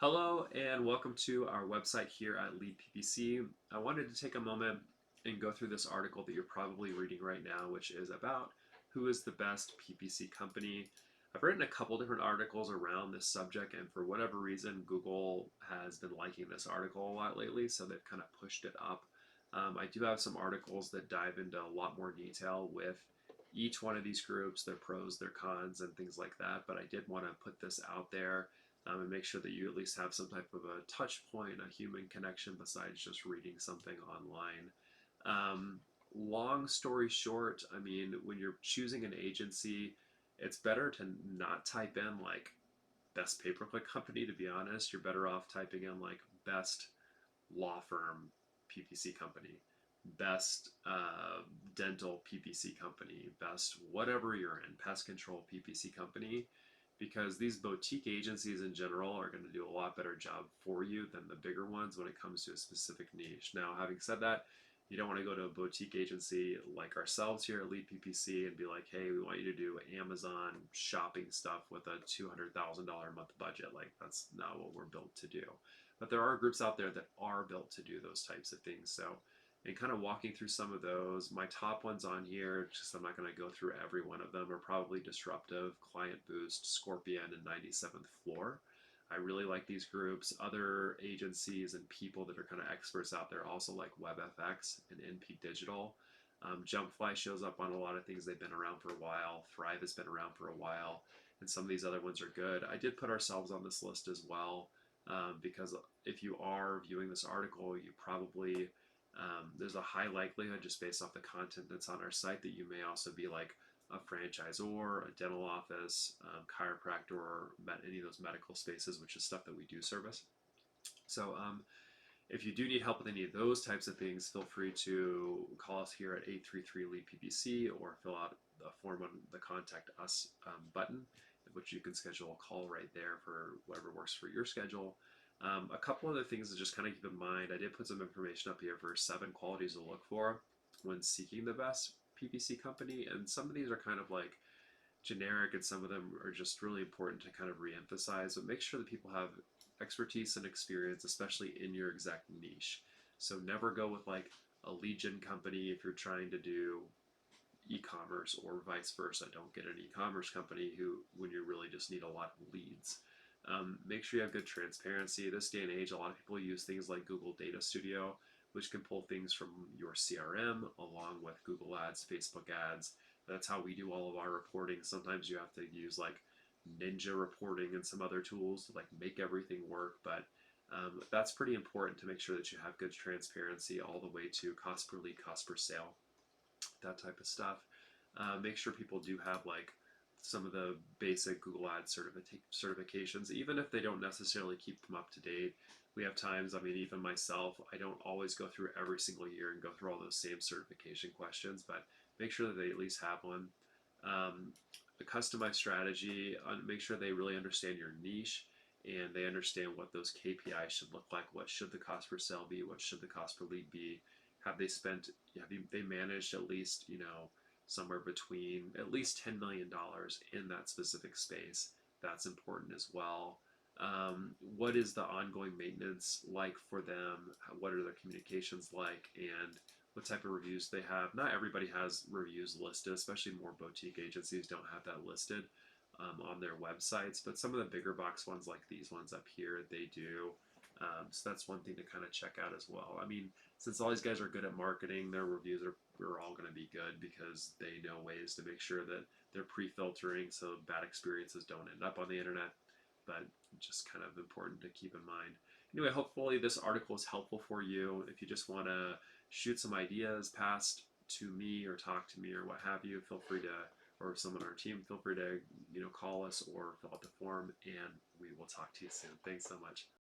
Hello and welcome to our website here at Lead PPC. I wanted to take a moment and go through this article that you're probably reading right now, which is about who is the best PPC company. I've written a couple different articles around this subject, and for whatever reason, Google has been liking this article a lot lately, so they've kind of pushed it up. I do have some articles that dive into a lot more detail with each one of these groups, their pros, their cons, and things like that, but I did want to put this out there and make sure that you at least have some type of a touch point, a human connection besides just reading something online. Long story short, I mean, when you're choosing an agency, it's better to not type in like best pay-per-click company, to be honest. You're better off typing in like best law firm PPC company, best dental PPC company, best whatever you're in, pest control PPC company, because these boutique agencies in general are going to do a lot better job for you than the bigger ones when it comes to a specific niche. Now, having said that, you don't want to go to a boutique agency like ourselves here at Lead PPC and be like, hey, we want you to do Amazon shopping stuff with a $200,000 a month budget. Like, that's not what we're built to do. But there are groups out there that are built to do those types of things. So, and kind of walking through some of those, my top ones on here, just I'm not going to go through every one of them, are probably Disruptive, Client Boost, Scorpion, and 97th Floor. I really like these groups. Other agencies and people that are kind of experts out there also like WebFX and NP Digital. Jumpfly shows up on a lot of things. They've been around for a while. Thrive has been around for a while. And some of these other ones are good. I did put ourselves on this list as well because if you are viewing this article, you probably, there's a high likelihood just based off the content that's on our site that you may also be like a franchisor, a dental office, chiropractor, or any of those medical spaces, which is stuff that we do service. So if you do need help with any of those types of things, feel free to call us here at 833 Lead PPC or fill out a form on the Contact Us button, which you can schedule a call right there for whatever works for your schedule. A couple other things to just kind of keep in mind. I did put some information up here for 7 qualities to look for when seeking the best PPC company, and some of these are kind of like generic and some of them are just really important to kind of re-emphasize, but make sure that people have expertise and experience, especially in your exact niche. So never go with like a lead gen company if you're trying to do e-commerce, or vice versa. Don't get an e-commerce company who when you really just need a lot of leads. Make sure you have good transparency. This day and age, a lot of people use things like Google Data Studio, which can pull things from your CRM along with Google Ads, Facebook ads. That's how we do all of our reporting. Sometimes you have to use like Ninja reporting and some other tools to like make everything work, but that's pretty important to make sure that you have good transparency all the way to cost per lead, cost per sale, that type of stuff. Make sure people do have like some of the basic Google Ads certifications, even if they don't necessarily keep them up to date. We have times, I mean, even myself, I don't always go through every single year and go through all those same certification questions, but make sure that they at least have one. A customized strategy, make sure they really understand your niche and they understand what those KPIs should look like. What should the cost per sale be? What should the cost per lead be? Have they managed at least, somewhere between at least $10 million in that specific space? That's important as well. What is the ongoing maintenance like for them? What are their communications like? And what type of reviews they have? Not everybody has reviews listed, especially more boutique agencies don't have that listed on their websites. But some of the bigger box ones, like these ones up here, they do. So that's one thing to kind of check out as well. I mean, since all these guys are good at marketing, their reviews are all going to be good because they know ways to make sure that they're pre-filtering so bad experiences don't end up on the internet. But just kind of important to keep in mind. Anyway, hopefully this article is helpful for you. If you just want to shoot some ideas past to me or talk to me or what have you, feel free to, or someone on our team, feel free to call us or fill out the form, and we will talk to you soon. Thanks so much.